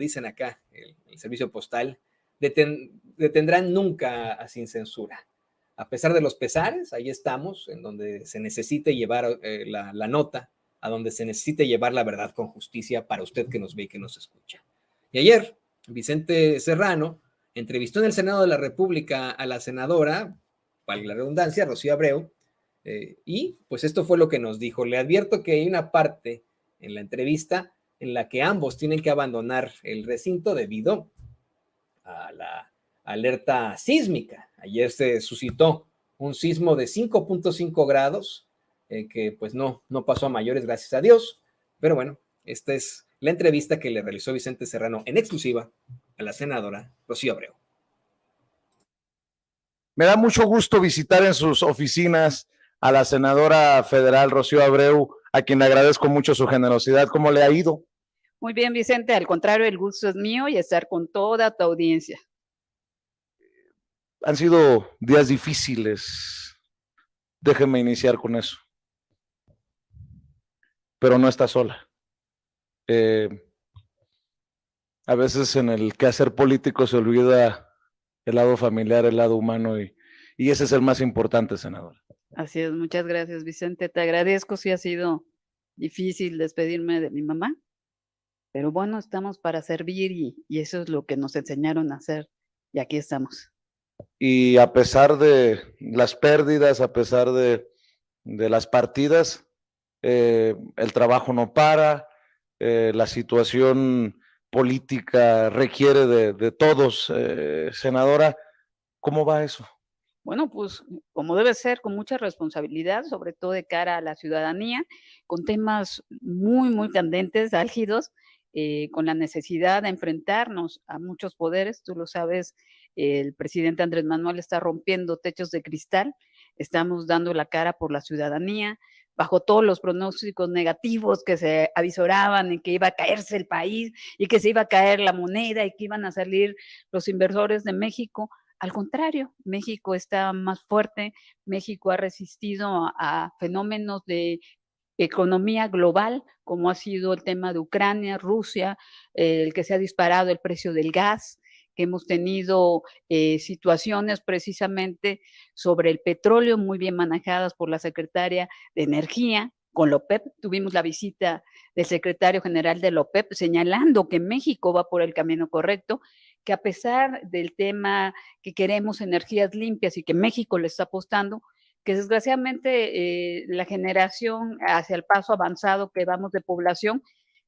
dicen acá, el servicio postal, detendrán nunca a Sin Censura. A pesar de los pesares, ahí estamos, en donde se necesite llevar la nota, a donde se necesite llevar la verdad con justicia para usted que nos ve y que nos escucha. Y ayer, Vicente Serrano entrevistó en el Senado de la República a la senadora, valga la redundancia, Rocío Abreu, y pues esto fue lo que nos dijo. Le advierto que hay una parte en la entrevista en la que ambos tienen que abandonar el recinto debido a la alerta sísmica. Ayer se suscitó un sismo de 5.5 grados, que pues no pasó a mayores, gracias a Dios, pero bueno, esta es la entrevista que le realizó Vicente Serrano en exclusiva a la senadora Rocío Abreu. Me da mucho gusto visitar en sus oficinas a la senadora federal Rocío Abreu, a quien le agradezco mucho su generosidad. ¿Cómo le ha ido? Muy bien, Vicente, al contrario, el gusto es mío y estar con toda tu audiencia. Han sido días difíciles, déjeme iniciar con eso, pero no está sola. A veces en el quehacer político se olvida el lado familiar, el lado humano, y ese es el más importante, senadora. Así es, muchas gracias, Vicente, te agradezco. Sí ha sido difícil despedirme de mi mamá, pero bueno, estamos para servir y eso es lo que nos enseñaron a hacer y aquí estamos. Y a pesar de las pérdidas, a pesar de las partidas, el trabajo no para, la situación política requiere de todos. Senadora, ¿cómo va eso? Bueno, pues como debe ser, con mucha responsabilidad, sobre todo de cara a la ciudadanía, con temas muy candentes, álgidos, con la necesidad de enfrentarnos a muchos poderes. Tú lo sabes, el presidente Andrés Manuel está rompiendo techos de cristal, estamos dando la cara por la ciudadanía, bajo todos los pronósticos negativos que se avisoraban en que iba a caerse el país y que se iba a caer la moneda y que iban a salir los inversores de México. Al contrario, México está más fuerte, México ha resistido a fenómenos de economía global, como ha sido el tema de Ucrania, Rusia, el que se ha disparado el precio del gas, que hemos tenido situaciones precisamente sobre el petróleo muy bien manejadas por la secretaria de Energía. Con la OPEP tuvimos la visita del secretario general de la OPEP señalando que México va por el camino correcto, que a pesar del tema que queremos energías limpias y que México le está apostando, que desgraciadamente la generación hacia el paso avanzado que vamos de población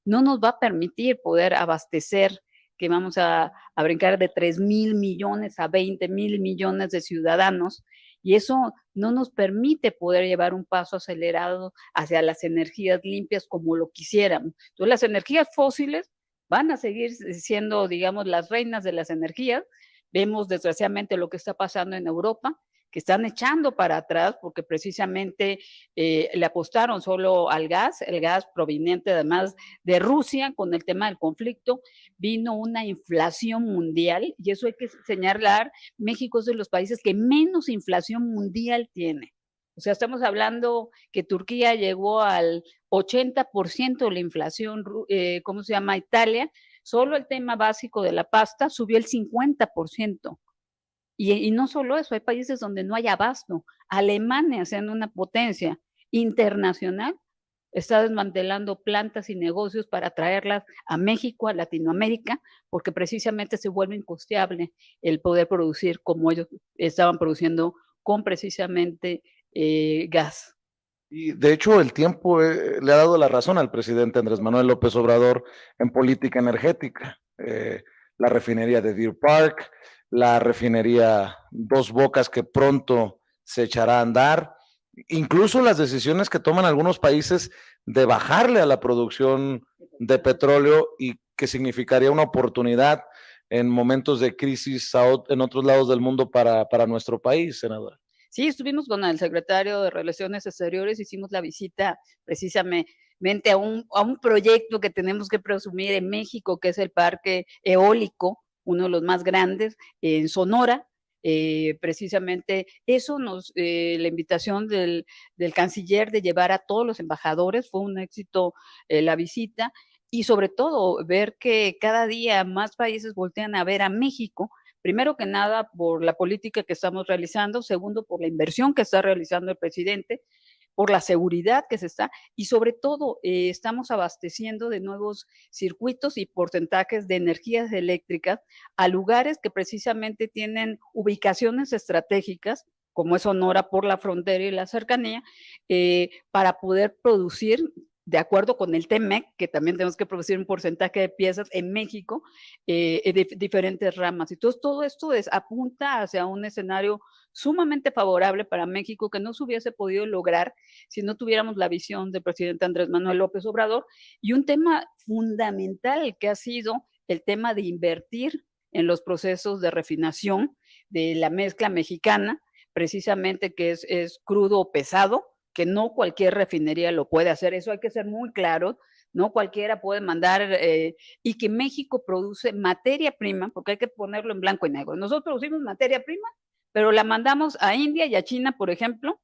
no nos va a permitir poder abastecer, que vamos a brincar de 3,000 millones a 20,000 millones de ciudadanos, y eso no nos permite poder llevar un paso acelerado hacia las energías limpias como lo quisiéramos. Entonces, las energías fósiles van a seguir siendo, digamos, las reinas de las energías. Vemos desgraciadamente lo que está pasando en Europa, que están echando para atrás porque precisamente le apostaron solo al gas, el gas proveniente además de Rusia. Con el tema del conflicto vino una inflación mundial y eso hay que señalar. México es de los países que menos inflación mundial tiene. O sea, estamos hablando que Turquía llegó al 80% de la inflación, ¿cómo se llama? Italia, solo el tema básico de la pasta subió el 50%. Y no solo eso, hay países donde no hay abasto. Alemania, siendo una potencia internacional, está desmantelando plantas y negocios para traerlas a México, a Latinoamérica, porque precisamente se vuelve incosteable el poder producir como ellos estaban produciendo con precisamente gas. Y de hecho el tiempo le ha dado la razón al presidente Andrés Manuel López Obrador en política energética. La refinería de Deer Park, la refinería Dos Bocas que pronto se echará a andar, incluso las decisiones que toman algunos países de bajarle a la producción de petróleo y que significaría una oportunidad en momentos de crisis en otros lados del mundo para nuestro país, senadora. Sí, estuvimos con el secretario de Relaciones Exteriores, hicimos la visita precisamente a un proyecto que tenemos que presumir en México, que es el parque eólico, uno de los más grandes en Sonora. Precisamente eso la invitación del canciller de llevar a todos los embajadores, fue un éxito la visita. y sobre todo ver que cada día más países voltean a ver a México, primero que nada por la política que estamos realizando, segundo por la inversión que está realizando el presidente, por la seguridad que se está, y sobre todo estamos abasteciendo de nuevos circuitos y porcentajes de energías eléctricas a lugares que precisamente tienen ubicaciones estratégicas, como es Sonora por la frontera y la cercanía, para poder producir de acuerdo con el TEMEC, que también tenemos que producir un porcentaje de piezas en México, de diferentes ramas. Entonces, todo esto apunta hacia un escenario sumamente favorable para México que no se hubiese podido lograr si no tuviéramos la visión del presidente Andrés Manuel López Obrador. Y un tema fundamental que ha sido el tema de invertir en los procesos de refinación de la mezcla mexicana, precisamente que es crudo o pesado, que no cualquier refinería lo puede hacer, eso hay que ser muy claro, no cualquiera puede mandar, y que México produce materia prima, porque hay que ponerlo en blanco y negro. Nosotros producimos materia prima, pero la mandamos a India y a China, por ejemplo,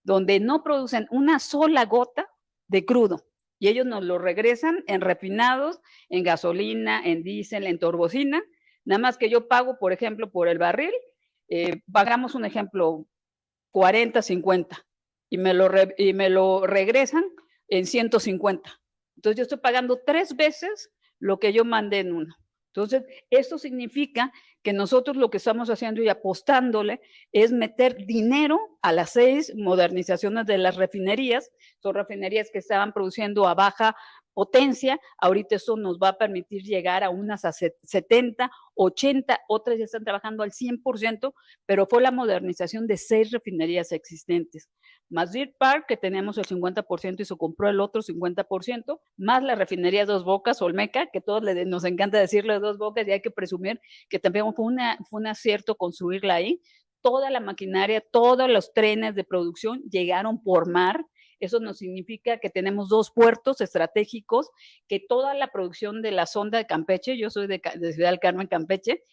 donde no producen una sola gota de crudo, y ellos nos lo regresan en refinados, en gasolina, en diésel, en turbocina, nada más que yo pago, por ejemplo, por el barril, pagamos un ejemplo, 40, 50, y me lo regresan en 150. Entonces yo estoy pagando 3 veces lo que yo mandé en uno. Entonces, esto significa que nosotros lo que estamos haciendo y apostándole es meter dinero a las 6 modernizaciones de las refinerías. Son refinerías que estaban produciendo a baja potencia, ahorita eso nos va a permitir llegar a unas a 70, 80, otras ya están trabajando al 100%, pero fue la modernización de 6 refinerías existentes, más Deer Park, que tenemos el 50% y se compró el otro 50%, más la refinería Dos Bocas, Olmeca, que todos nos encanta decirle Dos Bocas y hay que presumir que también fue un acierto construirla ahí. Toda la maquinaria, todos los trenes de producción llegaron por mar. Eso nos significa que tenemos 2 puertos estratégicos, que toda la producción de la sonda de Campeche, yo soy de Ciudad del Carmen, Campeche,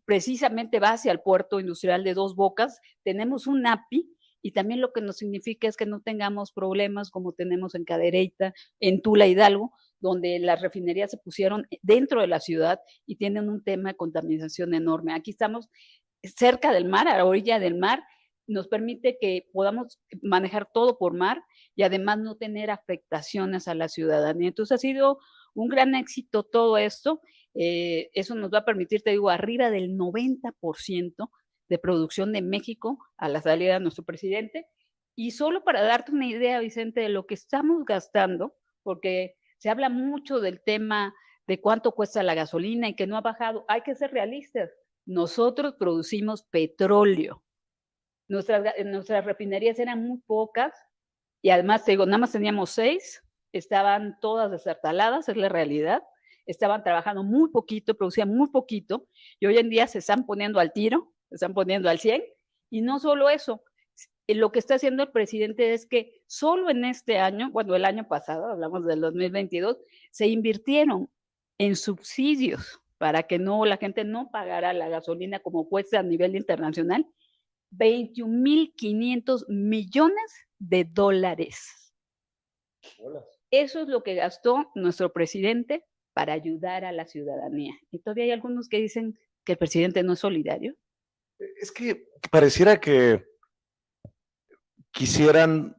precisamente va hacia el puerto industrial de Dos Bocas. Tenemos un API, y también lo que nos significa es que no tengamos problemas como tenemos en Cadereyta, en Tula, Hidalgo, donde las refinerías se pusieron dentro de la ciudad y tienen un tema de contaminación enorme. Aquí estamos cerca del mar, a la orilla del mar, nos permite que podamos manejar todo por mar y además no tener afectaciones a la ciudadanía. Entonces ha sido un gran éxito todo esto. Eso nos va a permitir, te digo, arriba del 90% de producción de México a la salida de nuestro presidente. Y solo para darte una idea, Vicente, de lo que estamos gastando, porque se habla mucho del tema de cuánto cuesta la gasolina y que no ha bajado, hay que ser realistas. Nosotros producimos petróleo. Nuestras refinerías eran muy pocas y además, te digo, nada más teníamos 6, estaban todas destartaladas, es la realidad. Estaban trabajando muy poquito, producían muy poquito, y hoy en día se están poniendo al tiro, se están poniendo al 100, y no solo eso, lo que está haciendo el presidente es que solo en este año, bueno, el año pasado, hablamos del 2022, se invirtieron en subsidios para que la gente no pagara la gasolina como cuesta a nivel internacional, 21.500 millones de dólares. Hola. Eso es lo que gastó nuestro presidente para ayudar a la ciudadanía. Y todavía hay algunos que dicen que el presidente no es solidario. Es que pareciera que quisieran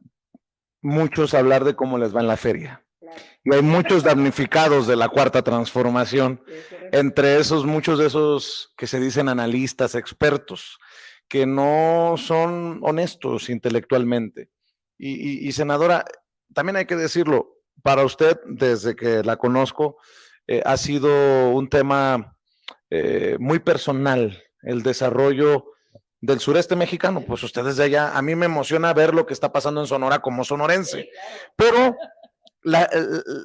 muchos hablar de cómo les va en la feria. Claro. Y hay muchos damnificados de la Cuarta Transformación, entre esos, muchos de esos que se dicen analistas, expertos, que no son honestos intelectualmente. Y senadora, también hay que decirlo, para usted, desde que la conozco, ha sido un tema muy personal, el desarrollo del sureste mexicano. Pues ustedes de allá, a mí me emociona ver lo que está pasando en Sonora como sonorense, pero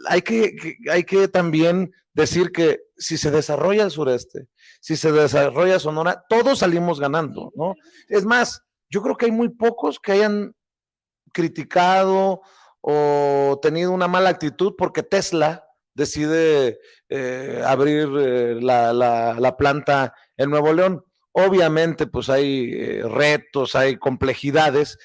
hay que también decir que si se desarrolla el sureste, si se desarrolla Sonora, todos salimos ganando, ¿no? Es más, yo creo que hay muy pocos que hayan criticado o tenido una mala actitud porque Tesla decide abrir la planta en Nuevo León. Obviamente, pues hay retos, hay complejidades,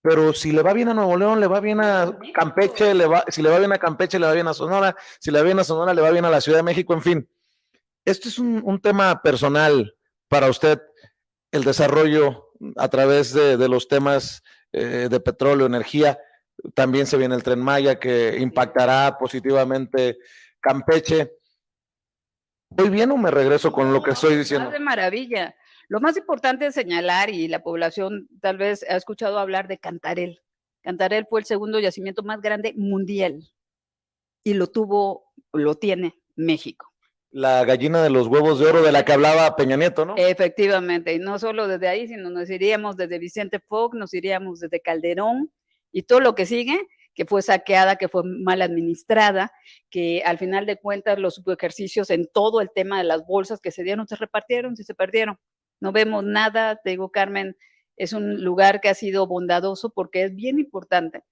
pero si le va bien a Nuevo León, le va bien a Campeche, si le va bien a Campeche, le va bien a Sonora, si le va bien a Sonora, le va bien a la Ciudad de México, en fin. Esto es un tema personal para usted, el desarrollo a través de los temas de petróleo, energía. También se viene el Tren Maya que impactará positivamente Campeche. ¿Voy bien o me regreso con lo que estoy diciendo? De maravilla. Lo más importante es señalar, y la población tal vez ha escuchado hablar de Cantarell. Cantarell fue el segundo yacimiento más grande mundial y lo tiene México. La gallina de los huevos de oro de la que hablaba Peña Nieto, ¿no? Efectivamente, y no solo desde ahí, sino nos iríamos desde Vicente Fox, nos iríamos desde Calderón y todo lo que sigue, que fue saqueada, que fue mal administrada, que al final de cuentas los subejercicios en todo el tema de las bolsas que se dieron, se repartieron, se perdieron. No vemos nada, te digo, Carmen, es un lugar que ha sido bondadoso porque es bien importante.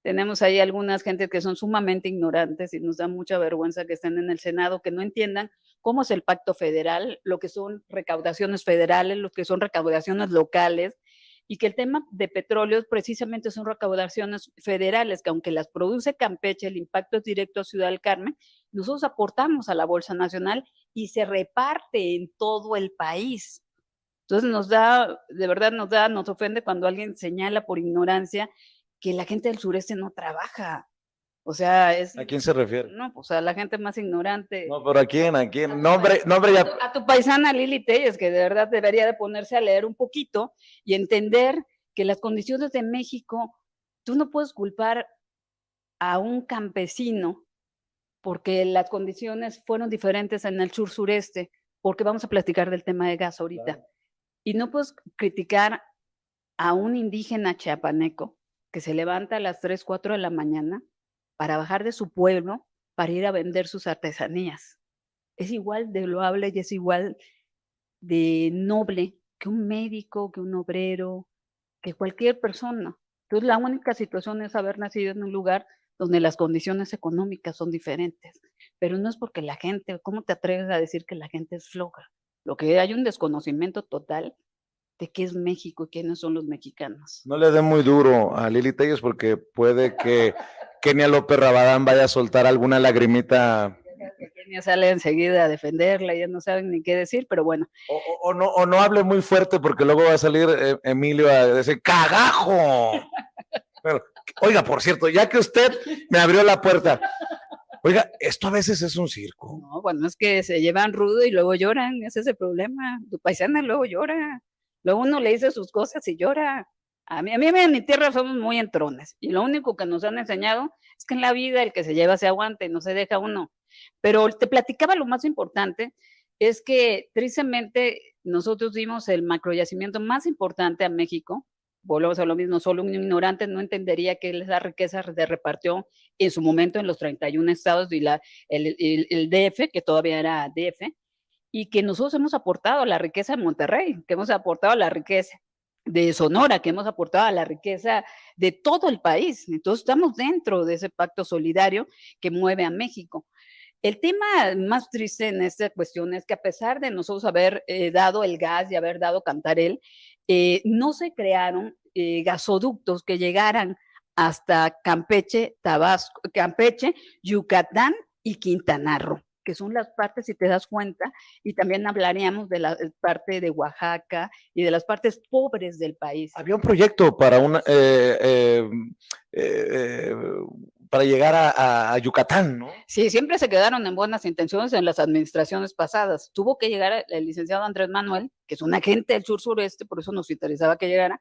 Tenemos ahí algunas gentes que son sumamente ignorantes y nos da mucha vergüenza que estén en el Senado, que no entiendan cómo es el pacto federal, lo que son recaudaciones federales, lo que son recaudaciones locales, y que el tema de petróleo precisamente son recaudaciones federales, que aunque las produce Campeche, el impacto es directo a Ciudad del Carmen, nosotros aportamos a la Bolsa Nacional y se reparte en todo el país. Entonces de verdad nos ofende cuando alguien señala por ignorancia que la gente del sureste no trabaja. O sea, ¿A quién se refiere? No, pues a la gente más ignorante. No, pero ¿a quién? ¿A quién? Nombre ya. A tu paisana Lili Telles, que de verdad debería de ponerse a leer un poquito y entender que las condiciones de México, tú no puedes culpar a un campesino porque las condiciones fueron diferentes en el sur-sureste, porque vamos a platicar del tema de gas ahorita. Claro. Y no puedes criticar a un indígena chiapaneco que se levanta a las 3, 4 de la mañana para bajar de su pueblo para ir a vender sus artesanías. Es igual de loable y es igual de noble que un médico, que un obrero, que cualquier persona. Entonces, la única situación es haber nacido en un lugar donde las condiciones económicas son diferentes, pero no es porque la gente, ¿cómo te atreves a decir que la gente es floja? Lo que hay un desconocimiento total de qué es México y quiénes son los mexicanos. No le dé muy duro a Lili Telles porque puede que Kenia López Rabadán vaya a soltar alguna lagrimita. Kenia sale enseguida a defenderla, ya no saben ni qué decir, pero bueno. O no hable muy fuerte porque luego va a salir Emilio a decir ¡cagajo! Pero, oiga, por cierto, ya que usted me abrió la puerta, oiga, esto a veces es un circo. No, bueno, es que se llevan rudo y luego lloran, ese es el problema. Tu paisana luego llora. Luego uno le dice sus cosas y llora. A mí en mi tierra somos muy entrones y lo único que nos han enseñado es que en la vida el que se lleva se aguanta y no se deja uno. Pero te platicaba lo más importante, es que tristemente nosotros dimos el macroyacimiento más importante a México. Volvemos a lo mismo, solo un ignorante no entendería que esa riqueza se repartió en su momento en los 31 estados y el DF, que todavía era DF, y que nosotros hemos aportado a la riqueza de Monterrey, que hemos aportado a la riqueza de Sonora, que hemos aportado a la riqueza de todo el país. Entonces estamos dentro de ese pacto solidario que mueve a México. El tema más triste en esta cuestión es que a pesar de nosotros haber dado el gas y haber dado Cantarell, no se crearon gasoductos que llegaran hasta Campeche, Tabasco, Campeche, Yucatán y Quintana Roo, que son las partes, si te das cuenta, y también hablaríamos de la parte de Oaxaca y de las partes pobres del país. Había un proyecto para para llegar a Yucatán, ¿no? Sí, siempre se quedaron en buenas intenciones en las administraciones pasadas. Tuvo que llegar el licenciado Andrés Manuel, que es un agente del sur-sureste, por eso nos interesaba que llegara,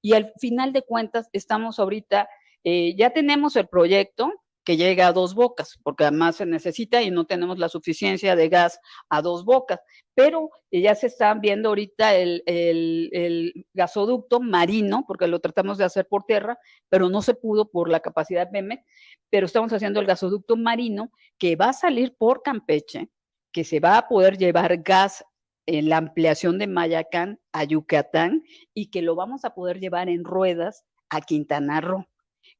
y al final de cuentas estamos ahorita, ya tenemos el proyecto que llega a Dos Bocas, porque además se necesita y no tenemos la suficiencia de gas a Dos Bocas, pero ya se están viendo ahorita el gasoducto marino, porque lo tratamos de hacer por tierra, pero no se pudo por la capacidad Pemex, pero estamos haciendo el gasoducto marino que va a salir por Campeche, que se va a poder llevar gas en la ampliación de Mayacán a Yucatán y que lo vamos a poder llevar en ruedas a Quintana Roo.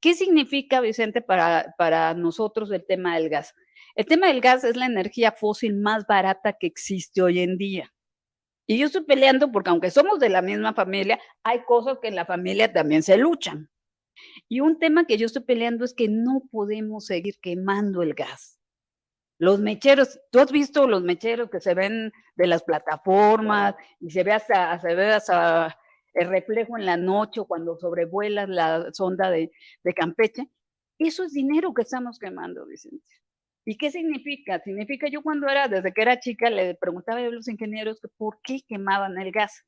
¿Qué significa, Vicente, para nosotros el tema del gas? El tema del gas es la energía fósil más barata que existe hoy en día. Y yo estoy peleando porque aunque somos de la misma familia, hay cosas que en la familia también se luchan. Y un tema que yo estoy peleando es que no podemos seguir quemando el gas. Los mecheros, ¿tú has visto los mecheros que se ven de las plataformas y se ve hasta el reflejo en la noche cuando sobrevuelas la sonda de Campeche? Eso es dinero que estamos quemando, Vicente. ¿Y qué significa? Significa, desde que era chica, le preguntaba a los ingenieros que por qué quemaban el gas.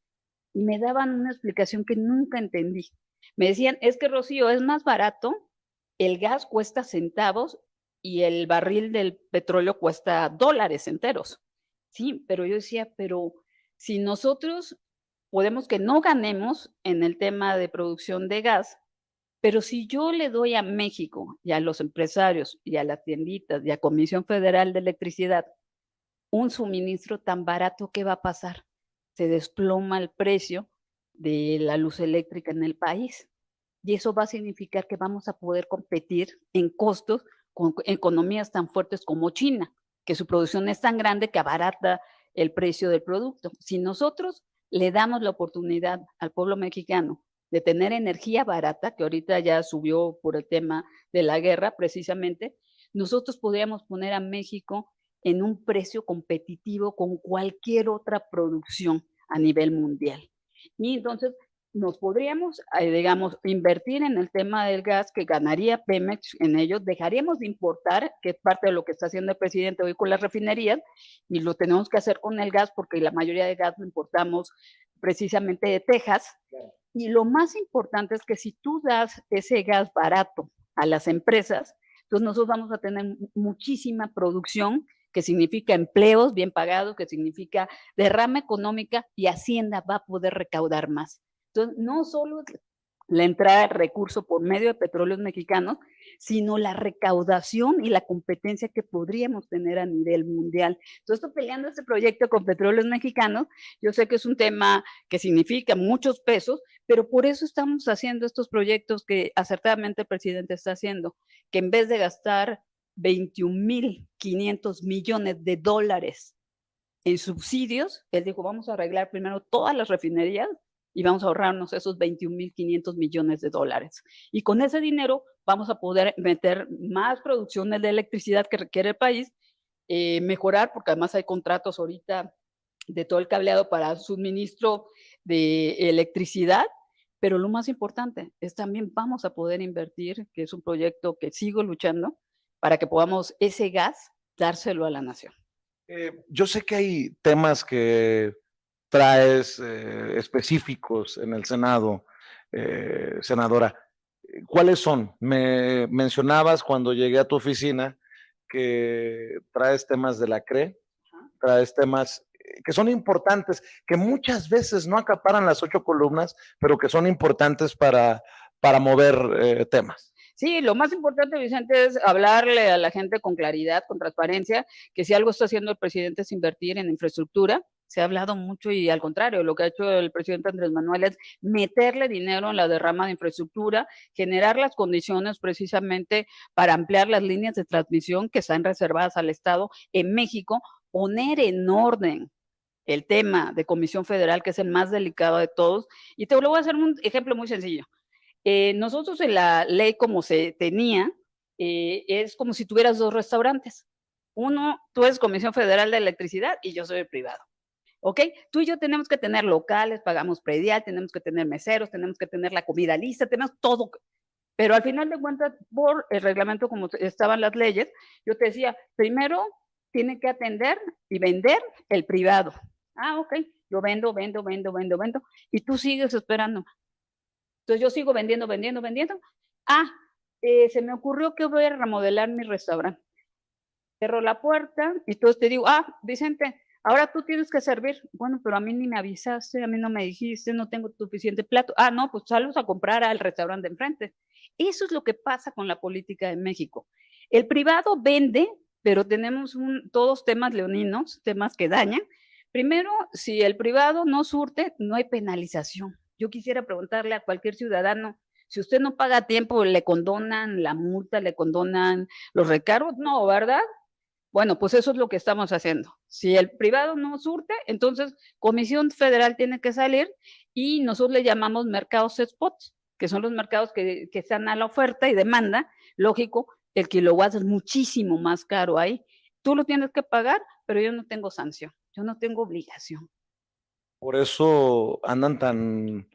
Y me daban una explicación que nunca entendí. Me decían, es que Rocío, es más barato, el gas cuesta centavos y el barril del petróleo cuesta dólares enteros. Sí, pero yo decía, pero si nosotros podemos que no ganemos en el tema de producción de gas, pero si yo le doy a México y a los empresarios y a las tienditas y a Comisión Federal de Electricidad un suministro tan barato, ¿qué va a pasar? Se desploma el precio de la luz eléctrica en el país. Y eso va a significar que vamos a poder competir en costos con economías tan fuertes como China, que su producción es tan grande que abarata el precio del producto. Si nosotros le damos la oportunidad al pueblo mexicano de tener energía barata, que ahorita ya subió por el tema de la guerra precisamente, nosotros podríamos poner a México en un precio competitivo con cualquier otra producción a nivel mundial. Y entonces nos podríamos, digamos, invertir en el tema del gas, que ganaría Pemex en ello, dejaríamos de importar, que es parte de lo que está haciendo el presidente hoy con las refinerías, y lo tenemos que hacer con el gas, porque la mayoría de gas lo importamos precisamente de Texas. Y lo más importante es que si tú das ese gas barato a las empresas, entonces nosotros vamos a tener muchísima producción, que significa empleos bien pagados, que significa derrama económica, y Hacienda va a poder recaudar más. Entonces, no solo la entrada de recursos por medio de petróleos mexicanos, sino la recaudación y la competencia que podríamos tener a nivel mundial. Entonces, estoy peleando este proyecto con petróleos mexicanos. Yo sé que es un tema que significa muchos pesos, pero por eso estamos haciendo estos proyectos que acertadamente el presidente está haciendo, que en vez de gastar 21.500 millones de dólares en subsidios, él dijo, vamos a arreglar primero todas las refinerías y vamos a ahorrarnos esos 21.500 millones de dólares. Y con ese dinero vamos a poder meter más producciones de electricidad que requiere el país, mejorar, porque además hay contratos ahorita de todo el cableado para suministro de electricidad, pero lo más importante es también vamos a poder invertir, que es un proyecto que sigo luchando, para que podamos ese gas dárselo a la nación. Yo sé que hay temas que traes específicos en el Senado, senadora. ¿Cuáles son? Me mencionabas cuando llegué a tu oficina que traes temas de la CRE, traes temas que son importantes, que muchas veces no acaparan las 8 columnas, pero que son importantes para mover temas. Sí, lo más importante, Vicente, es hablarle a la gente con claridad, con transparencia, que si algo está haciendo el presidente es invertir en infraestructura. Se ha hablado mucho y al contrario, lo que ha hecho el presidente Andrés Manuel es meterle dinero en la derrama de infraestructura, generar las condiciones precisamente para ampliar las líneas de transmisión que están reservadas al Estado en México, poner en orden el tema de Comisión Federal, que es el más delicado de todos. Y te lo voy a hacer un ejemplo muy sencillo. Nosotros en la ley como se tenía, es como si tuvieras 2 restaurantes. Uno, tú eres Comisión Federal de Electricidad y yo soy el privado. ¿Ok? Tú y yo tenemos que tener locales, pagamos predial, tenemos que tener meseros, tenemos que tener la comida lista, tenemos todo. Pero al final de cuentas, por el reglamento como estaban las leyes, yo te decía, primero tiene que atender y vender el privado. Ah, ok, yo vendo, y tú sigues esperando. Entonces yo sigo vendiendo. Ah, se me ocurrió que voy a remodelar mi restaurante. Cerro la puerta y entonces te digo, Vicente, ahora tú tienes que servir. Bueno, pero a mí ni me avisaste, a mí no me dijiste, no tengo suficiente plato. No, pues salimos a comprar al restaurante de enfrente. Eso es lo que pasa con la política de México. El privado vende, pero tenemos todos temas leoninos, temas que dañan. Primero, si el privado no surte, no hay penalización. Yo quisiera preguntarle a cualquier ciudadano, si usted no paga a tiempo, ¿le condonan la multa, le condonan los recargos? No, ¿verdad? Bueno, pues eso es lo que estamos haciendo. Si el privado no surte, entonces Comisión Federal tiene que salir y nosotros le llamamos mercados spots. que son los mercados que están a la oferta y demanda, lógico, el kilowatt es muchísimo más caro ahí. Tú lo tienes que pagar, pero yo no tengo sanción, yo no tengo obligación. Por eso andan tan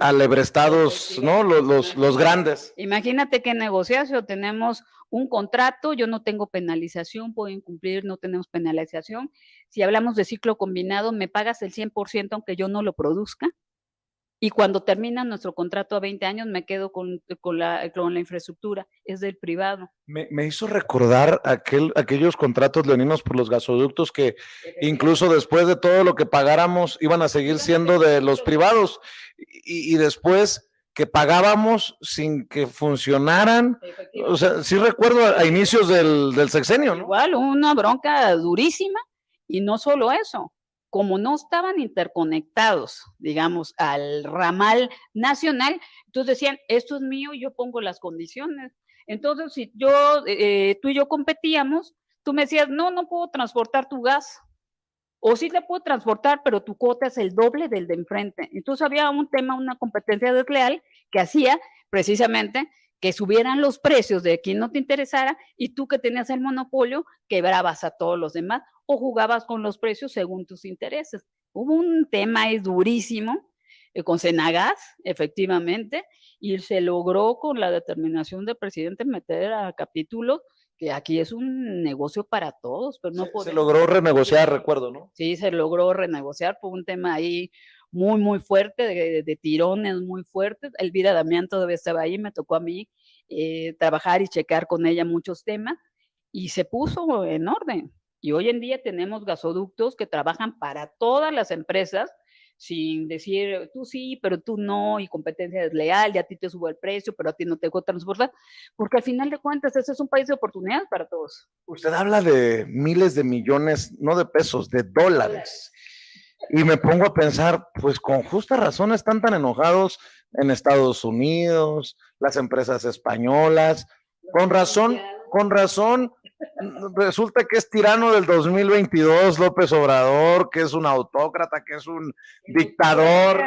alebrestados, ¿no? Los grandes. Imagínate que negociación, tenemos un contrato, yo no tengo penalización, puedo incumplir, no tenemos penalización. Si hablamos de ciclo combinado, me pagas el 100% aunque yo no lo produzca. Y cuando termina nuestro contrato a 20 años, me quedo con la infraestructura, es del privado. Me hizo recordar aquellos contratos leoninos por los gasoductos que incluso después de todo lo que pagáramos iban a seguir siendo de los privados y después que pagábamos sin que funcionaran. O sea, sí recuerdo a inicios del sexenio, ¿no? Igual, una bronca durísima y no solo eso. Como no estaban interconectados, digamos, al ramal nacional, entonces decían, esto es mío y yo pongo las condiciones. Entonces, si tú y yo competíamos, tú me decías, no puedo transportar tu gas, o sí la puedo transportar, pero tu cuota es el doble del de enfrente. Entonces había un tema, una competencia desleal que hacía precisamente que subieran los precios de quien no te interesara y tú que tenías el monopolio quebrabas a todos los demás o jugabas con los precios según tus intereses. Hubo un tema ahí durísimo con Senagas, efectivamente, y se logró con la determinación del presidente meter a capítulos que aquí es un negocio para todos, pero no podemos. Se logró renegociar, recuerdo, ¿no? Sí, se logró renegociar por un tema ahí muy, muy fuerte, de tirones muy fuertes. Elvira Damián todavía estaba ahí, me tocó a mí trabajar y checar con ella muchos temas y se puso en orden. Y hoy en día tenemos gasoductos que trabajan para todas las empresas sin decir tú sí, pero tú no, y competencia desleal, y a ti te subo el precio, pero a ti no te dejo transportar, porque al final de cuentas ese es un país de oportunidades para todos. Usted habla de miles de millones, no de pesos, de dólares. Y me pongo a pensar, pues con justa razón están tan enojados en Estados Unidos, las empresas españolas, con razón, resulta que es tirano del 2022 López Obrador, que es un autócrata, que es un dictador.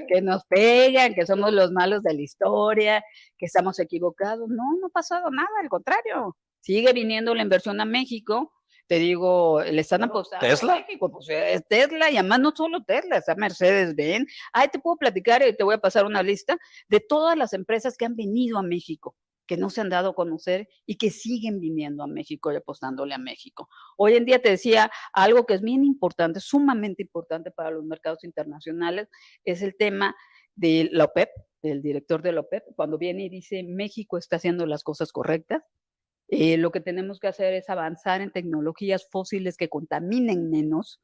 Que nos pegan, que somos los malos de la historia, que estamos equivocados. No ha pasado nada, al contrario. Sigue viniendo la inversión a México. Te digo, le están apostando ¿Tesla? a México, pues es Tesla, y además no solo Tesla, está Mercedes-Benz. Te puedo platicar y te voy a pasar una lista de todas las empresas que han venido a México, que no se han dado a conocer y que siguen viniendo a México y apostándole a México. Hoy en día te decía algo que es bien importante, sumamente importante para los mercados internacionales, es el tema de la OPEP, del director de la OPEP, cuando viene y dice México está haciendo las cosas correctas. Lo que tenemos que hacer es avanzar en tecnologías fósiles que contaminen menos.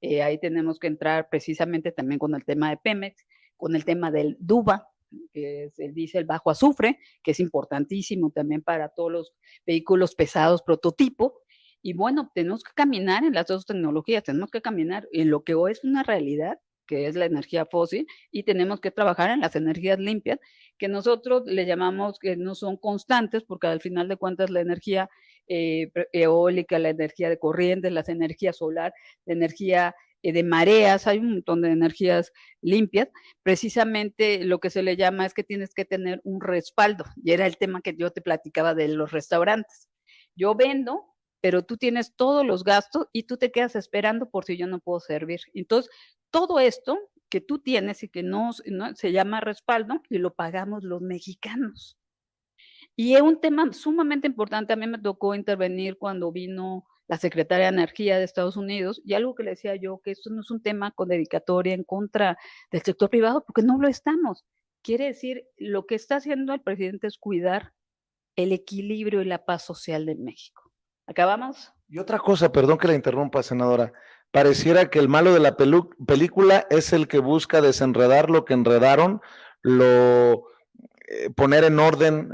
Ahí tenemos que entrar precisamente también con el tema de Pemex, con el tema del DUBA, que es el diésel bajo azufre, que es importantísimo también para todos los vehículos pesados prototipo. Y bueno, tenemos que caminar en las dos tecnologías, tenemos que caminar en lo que hoy es una realidad, que es la energía fósil, y tenemos que trabajar en las energías limpias, que nosotros le llamamos que no son constantes, porque al final de cuentas la energía eólica, la energía de corriente, las energías solar, la energía de mareas, hay un montón de energías limpias, precisamente lo que se le llama es que tienes que tener un respaldo, y era el tema que yo te platicaba de los restaurantes. Yo vendo, pero tú tienes todos los gastos y tú te quedas esperando por si yo no puedo servir. Entonces, todo esto que tú tienes y que no se llama respaldo y lo pagamos los mexicanos. Y es un tema sumamente importante. A mí me tocó intervenir cuando vino la secretaria de Energía de Estados Unidos y algo que le decía yo, que esto no es un tema con dedicatoria en contra del sector privado, porque no lo estamos. Quiere decir, lo que está haciendo el presidente es cuidar el equilibrio y la paz social de México. ¿Acabamos? Y otra cosa, perdón que la interrumpa, senadora, pareciera que el malo de la película es el que busca desenredar lo que enredaron, poner en orden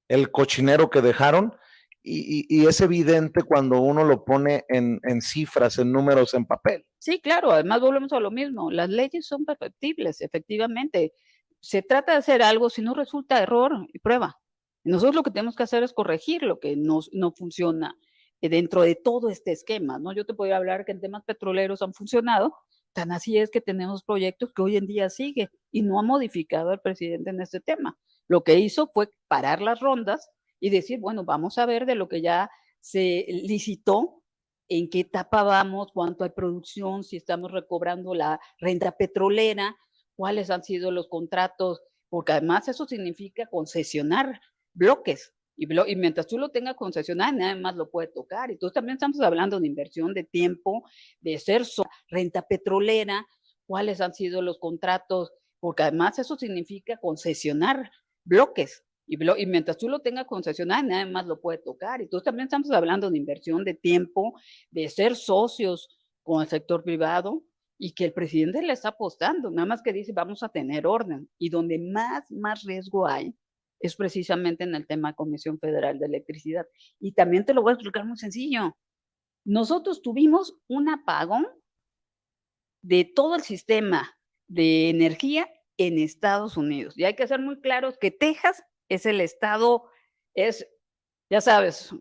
el cochinero que dejaron, y es evidente cuando uno lo pone en cifras, en números, en papel. Sí, claro, además volvemos a lo mismo, las leyes son perfectibles, efectivamente. Se trata de hacer algo, si no resulta error y prueba. Nosotros lo que tenemos que hacer es corregir lo que no funciona dentro de todo este esquema, ¿no? Yo te podría hablar que en temas petroleros han funcionado, tan así es que tenemos proyectos que hoy en día sigue y no ha modificado el presidente en este tema. Lo que hizo fue parar las rondas y decir, bueno, vamos a ver de lo que ya se licitó, en qué etapa vamos, cuánto hay producción, si estamos recobrando la renta petrolera, cuáles han sido los contratos, porque además eso significa concesionar bloques. Y mientras tú lo tengas concesionado, nadie más lo puede tocar. Entonces también estamos hablando de inversión de tiempo, de ser renta petrolera, cuáles han sido los contratos, porque además eso significa concesionar bloques. Y mientras tú lo tengas concesionado, nadie más lo puede tocar. Entonces también estamos hablando de inversión de tiempo, de ser socios con el sector privado y que el presidente le está apostando, nada más que dice vamos a tener orden. Y donde más riesgo hay es precisamente en el tema Comisión Federal de Electricidad. Y también te lo voy a explicar muy sencillo. Nosotros tuvimos un apagón de todo el sistema de energía en Estados Unidos. Y hay que ser muy claros que Texas es el estado, ya sabes,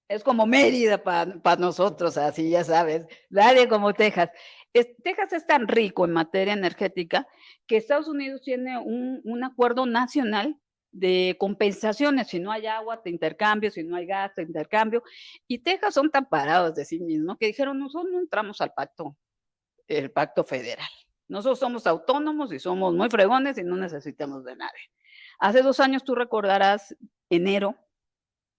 es como Mérida para nosotros, así ya sabes, nadie como Texas. Texas es tan rico en materia energética que Estados Unidos tiene un acuerdo nacional de compensaciones, si no hay agua, te intercambio, si no hay gas, te intercambio, y Texas son tan parados de sí mismos que dijeron, nosotros no entramos al el pacto federal, nosotros somos autónomos y somos muy fregones y no necesitamos de nadie. Hace 2 años, tú recordarás, enero,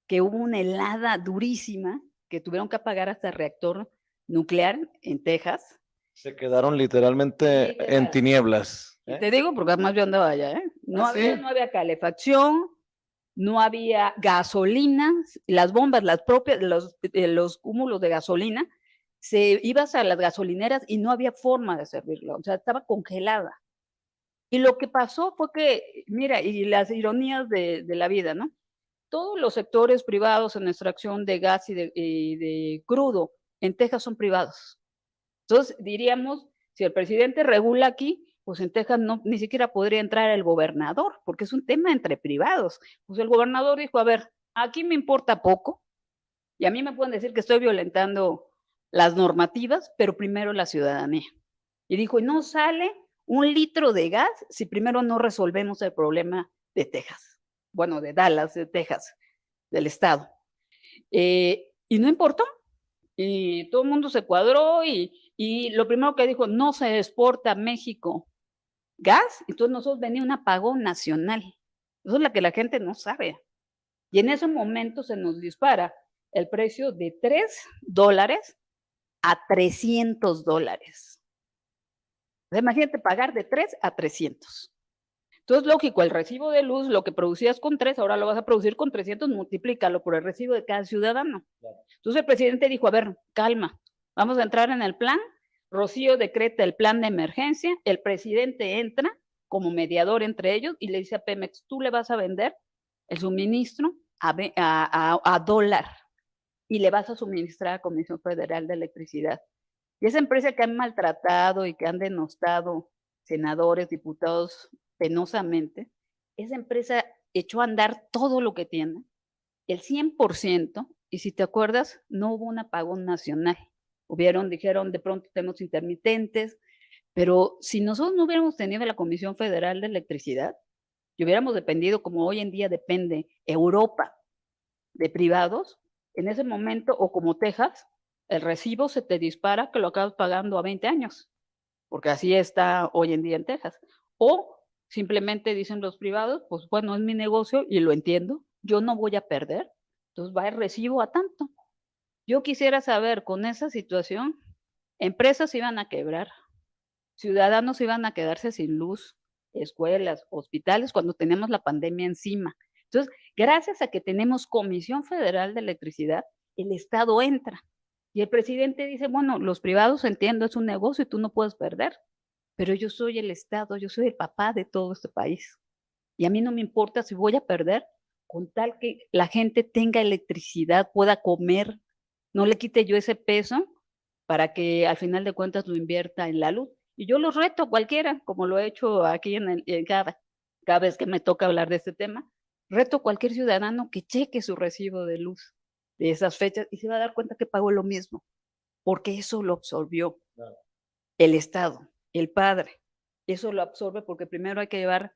que hubo una helada durísima, que tuvieron que apagar hasta el reactor nuclear en Texas. Se quedaron literalmente en tinieblas. Y te digo, porque además yo andaba allá, ¿eh? No había calefacción, no había gasolina, las bombas, las propias, los cúmulos de gasolina, ibas a las gasolineras y no había forma de servirlo, o sea, estaba congelada. Y lo que pasó fue que, mira, y las ironías de la vida, ¿no? Todos los sectores privados en extracción de gas y de crudo en Texas son privados. Entonces, diríamos, si el presidente regula aquí, pues en Texas ni siquiera podría entrar el gobernador, porque es un tema entre privados. Pues el gobernador dijo, a ver, aquí me importa poco, y a mí me pueden decir que estoy violentando las normativas, pero primero la ciudadanía. Y dijo, y no sale 1 litro de gas si primero no resolvemos el problema de Texas. Bueno, de Dallas, de Texas, del estado. Y no importó. Y todo el mundo se cuadró y lo primero que dijo, no se exporta a México gas, entonces nosotros venía un apagón nacional. Eso es lo que la gente no sabe. Y en ese momento se nos dispara el precio de $3 a $300. Imagínate pagar de 3 a 300. Entonces, lógico, el recibo de luz, lo que producías con 3, ahora lo vas a producir con 300, multiplícalo por el recibo de cada ciudadano. Claro. Entonces el presidente dijo, a ver, calma, vamos a entrar en el plan. Rocío decreta el plan de emergencia, el presidente entra como mediador entre ellos y le dice a Pemex, tú le vas a vender el suministro a dólar y le vas a suministrar a Comisión Federal de Electricidad. Y esa empresa que han maltratado y que han denostado senadores, diputados penosamente, esa empresa echó a andar todo lo que tiene, el 100%, y si te acuerdas, no hubo un apagón nacional. Dijeron, de pronto tenemos intermitentes, pero si nosotros no hubiéramos tenido la Comisión Federal de Electricidad, y hubiéramos dependido, como hoy en día depende Europa, de privados, en ese momento, o como Texas, el recibo se te dispara que lo acabas pagando a 20 años, porque así está hoy en día en Texas. O simplemente dicen los privados, pues bueno, es mi negocio y lo entiendo, yo no voy a perder, entonces va el recibo a tanto. Yo quisiera saber, con esa situación, empresas iban a quebrar, ciudadanos iban a quedarse sin luz, escuelas, hospitales, cuando tenemos la pandemia encima. Entonces, gracias a que tenemos Comisión Federal de Electricidad, el Estado entra. Y el presidente dice, bueno, los privados entiendo, es un negocio y tú no puedes perder, pero yo soy el Estado, yo soy el papá de todo este país. Y a mí no me importa si voy a perder, con tal que la gente tenga electricidad, pueda comer, no le quite yo ese peso para que al final de cuentas lo invierta en la luz. Y yo los reto a cualquiera, como lo he hecho aquí cada vez que me toca hablar de este tema, reto a cualquier ciudadano que cheque su recibo de luz de esas fechas y se va a dar cuenta que pagó lo mismo, porque eso lo absorbió. Claro. el Estado, el padre. Eso lo absorbe porque primero hay que llevar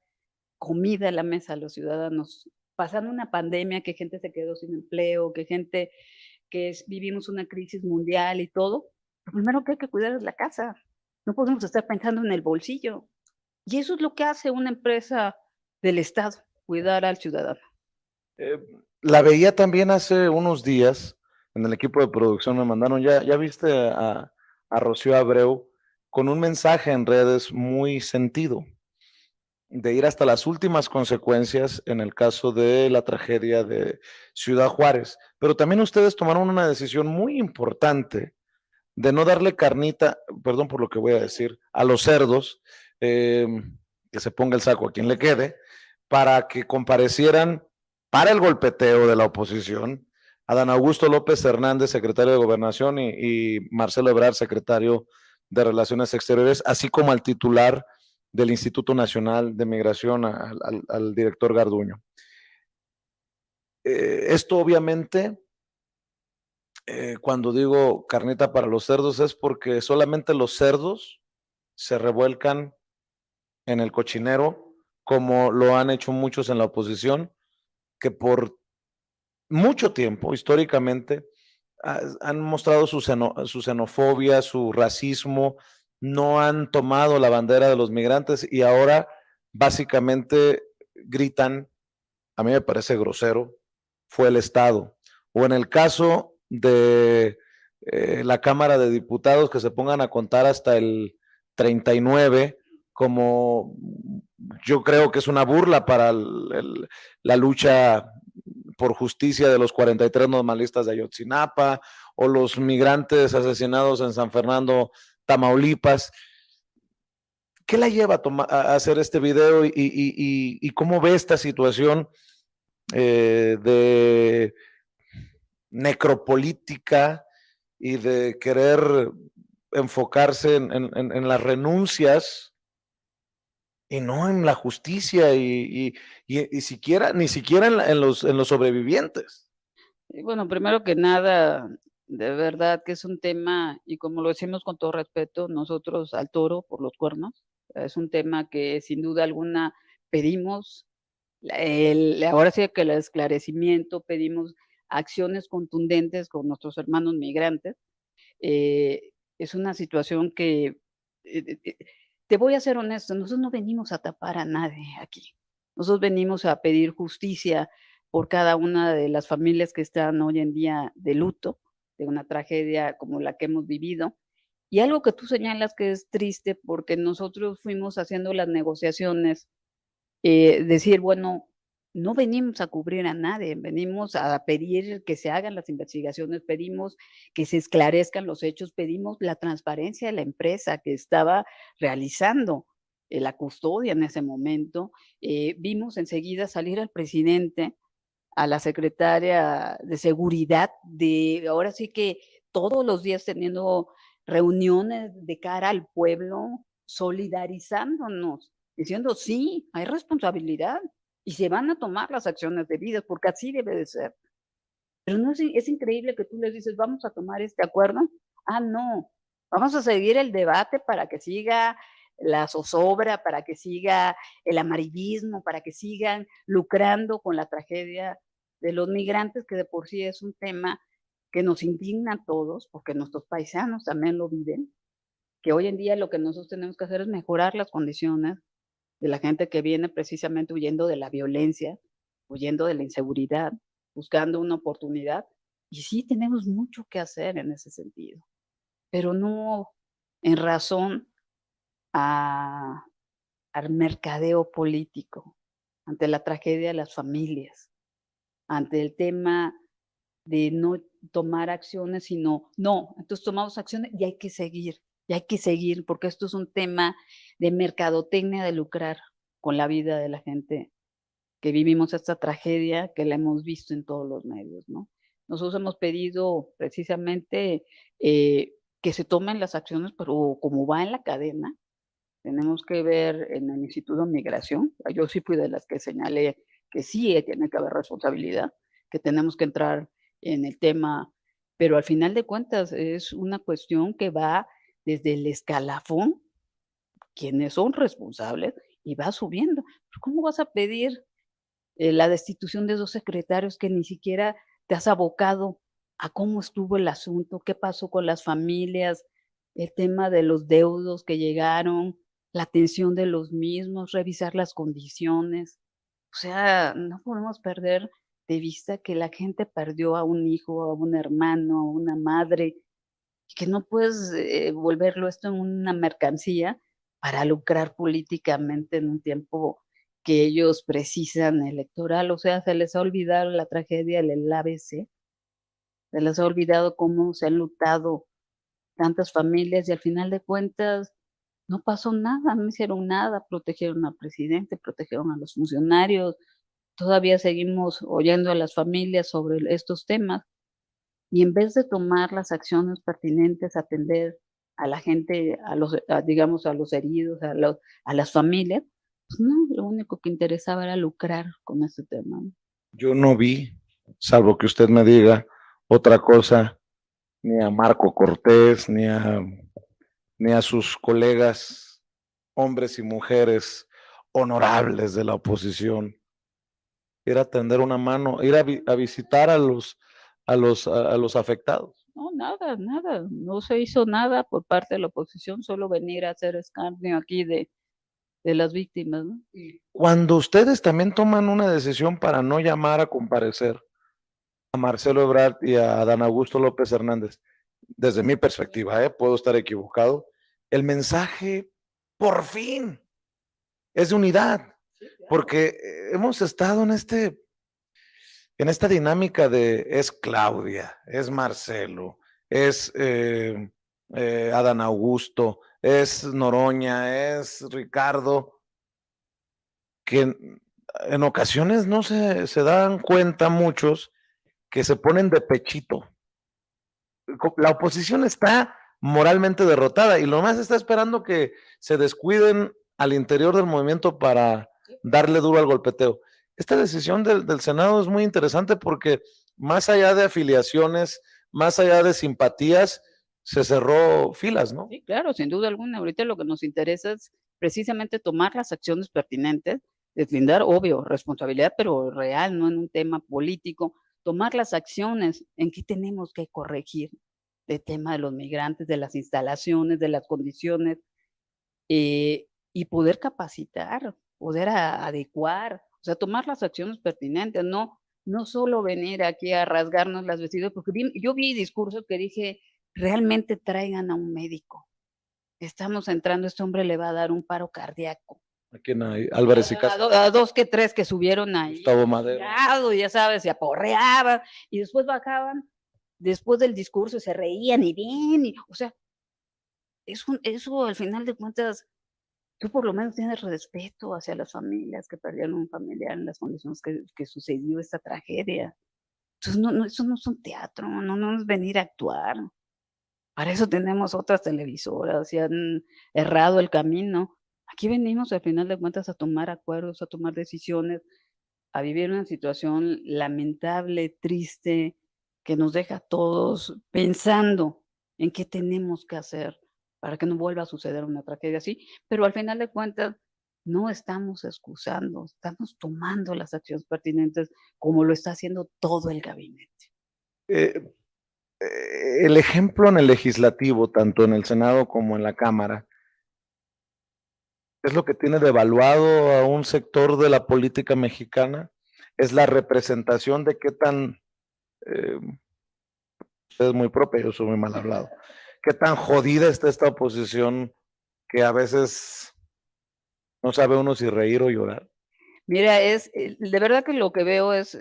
comida a la mesa a los ciudadanos. Pasando una pandemia, que gente se quedó sin empleo, que gente vivimos una crisis mundial y todo, lo primero que hay que cuidar es la casa. No podemos estar pensando en el bolsillo. Y eso es lo que hace una empresa del Estado, cuidar al ciudadano. Eh, la veía también hace unos días en el equipo de producción, me mandaron, ya viste a Rocío Abreu con un mensaje en redes muy sentido, de ir hasta las últimas consecuencias en el caso de la tragedia de Ciudad Juárez. Pero también ustedes tomaron una decisión muy importante de no darle carnita, perdón por lo que voy a decir, a los cerdos, eh, que se ponga el saco a quien le quede, para que comparecieran para el golpeteo de la oposición, Adán Augusto López Hernández, secretario de Gobernación, y Marcelo Ebrard, secretario de Relaciones Exteriores, así como al titular del Instituto Nacional de Migración, al director Garduño. Esto obviamente, cuando digo carnita para los cerdos, es porque solamente los cerdos se revuelcan en el cochinero, como lo han hecho muchos en la oposición, que por mucho tiempo, históricamente, han mostrado su xenofobia, su racismo, no han tomado la bandera de los migrantes y ahora básicamente gritan, a mí me parece grosero, fue el Estado. O en el caso de la Cámara de Diputados, que se pongan a contar hasta el 39, como yo creo que es una burla para la lucha por justicia de los 43 normalistas de Ayotzinapa, o los migrantes asesinados en San Fernando, Tamaulipas. ¿Qué la lleva a hacer este video y cómo ve esta situación de necropolítica y de querer enfocarse en las renuncias y no en la justicia y siquiera, ni siquiera en los sobrevivientes? Bueno, primero que nada, de verdad que es un tema, y como lo decimos con todo respeto, nosotros al toro por los cuernos, es un tema que sin duda alguna pedimos, ahora sí que el esclarecimiento, pedimos acciones contundentes con nuestros hermanos migrantes. Es una situación que, te voy a ser honesto, nosotros no venimos a tapar a nadie aquí. Nosotros venimos a pedir justicia por cada una de las familias que están hoy en día de luto, de una tragedia como la que hemos vivido. Y algo que tú señalas que es triste, porque nosotros fuimos haciendo las negociaciones, decir, bueno, no venimos a cubrir a nadie, venimos a pedir que se hagan las investigaciones, pedimos que se esclarezcan los hechos, pedimos la transparencia de la empresa que estaba realizando la custodia en ese momento. Vimos enseguida salir al presidente, a la secretaria de seguridad, ahora sí que todos los días teniendo reuniones de cara al pueblo, solidarizándonos, diciendo: "Sí, hay responsabilidad y se van a tomar las acciones debidas", porque así debe de ser. Pero no es increíble que tú les dices: "Vamos a tomar este acuerdo". Ah, no, vamos a seguir el debate para que siga la zozobra, para que siga el amarillismo, para que sigan lucrando con la tragedia de los migrantes, que de por sí es un tema que nos indigna a todos, porque nuestros paisanos también lo viven, que hoy en día lo que nosotros tenemos que hacer es mejorar las condiciones de la gente que viene precisamente huyendo de la violencia, huyendo de la inseguridad, buscando una oportunidad. Y sí tenemos mucho que hacer en ese sentido, pero no en razón a al mercadeo político, ante la tragedia de las familias, ante el tema de no tomar acciones, sino no, entonces tomamos acciones y hay que seguir, porque esto es un tema de mercadotecnia, de lucrar con la vida de la gente que vivimos esta tragedia, que la hemos visto en todos los medios, ¿no? Nosotros hemos pedido precisamente, que se tomen las acciones, pero como va en la cadena, tenemos que ver en el Instituto de Migración, yo sí fui de las que señalé que sí, tiene que haber responsabilidad, que tenemos que entrar en el tema, pero al final de cuentas es una cuestión que va desde el escalafón, quienes son responsables, y va subiendo. ¿Cómo vas a pedir la destitución de 2 secretarios que ni siquiera te has abocado a cómo estuvo el asunto, qué pasó con las familias, el tema de los deudos que llegaron, la atención de los mismos, revisar las condiciones? O sea, no podemos perder de vista que la gente perdió a un hijo, a un hermano, a una madre, y que no puedes, volverlo esto en una mercancía para lucrar políticamente en un tiempo que ellos precisan electoral. O sea, se les ha olvidado la tragedia del ABC, se les ha olvidado cómo se han lutado tantas familias y al final de cuentas no pasó nada, no hicieron nada, protegieron al presidente, protegieron a los funcionarios. Todavía seguimos oyendo a las familias sobre estos temas. Y en vez de tomar las acciones pertinentes, atender a la gente, digamos, a los heridos, a las familias, pues no, lo único que interesaba era lucrar con este tema, ¿no? Yo no vi, salvo que usted me diga otra cosa, ni a Marco Cortés, ni a sus colegas, hombres y mujeres honorables de la oposición, ir a tender una mano, ir a visitar a los afectados. No, nada, nada, no se hizo nada por parte de la oposición, solo venir a hacer escarnio aquí de las víctimas, ¿no? Cuando ustedes también toman una decisión para no llamar a comparecer a Marcelo Ebrard y a Adán Augusto López Hernández, desde mi perspectiva, puedo estar equivocado, el mensaje, por fin, es de unidad, porque hemos estado en esta dinámica de es Claudia, es Marcelo, es Adán Augusto, es Noroña, es Ricardo, que en ocasiones no se dan cuenta muchos que se ponen de pechito. La oposición está moralmente derrotada y lo más está esperando que se descuiden al interior del movimiento para darle duro al golpeteo. Esta decisión del Senado es muy interesante porque más allá de afiliaciones, más allá de simpatías, se cerró filas, ¿no? Sí, claro, sin duda alguna. Ahorita lo que nos interesa es precisamente tomar las acciones pertinentes, deslindar, obvio, responsabilidad, pero real, no en un tema político, tomar las acciones en qué tenemos que corregir, el tema de los migrantes, de las instalaciones, de las condiciones, y poder capacitar, poder adecuar, o sea, tomar las acciones pertinentes, no solo venir aquí a rasgarnos las vestiduras, porque yo vi discursos que dije, realmente traigan a un médico. Estamos entrando, este hombre le va a dar un paro cardíaco. ¿A quién hay? Álvarez y Casa. A dos que tres que subieron ahí. Gustavo Madero. Ya sabes, se aporreaban y después bajaban, después del discurso se reían y bien, o sea, eso al final de cuentas, tú por lo menos tienes respeto hacia las familias que perdieron un familiar en las condiciones que sucedió esta tragedia. Entonces, eso no es un teatro, no es venir a actuar. Para eso tenemos otras televisoras y han errado el camino. Aquí venimos al final de cuentas a tomar acuerdos, a tomar decisiones, a vivir una situación lamentable, triste, que nos deja a todos pensando en qué tenemos que hacer para que no vuelva a suceder una tragedia así. Pero al final de cuentas, no estamos excusando, estamos tomando las acciones pertinentes como lo está haciendo todo el gabinete. Eh, el ejemplo en el legislativo, tanto en el Senado como en la Cámara, es lo que tiene devaluado a un sector de la política mexicana, es la representación de qué tan, usted es muy propia, yo soy muy mal hablado, qué tan jodida está esta oposición que a veces no sabe uno si reír o llorar. Mira, de verdad que lo que veo es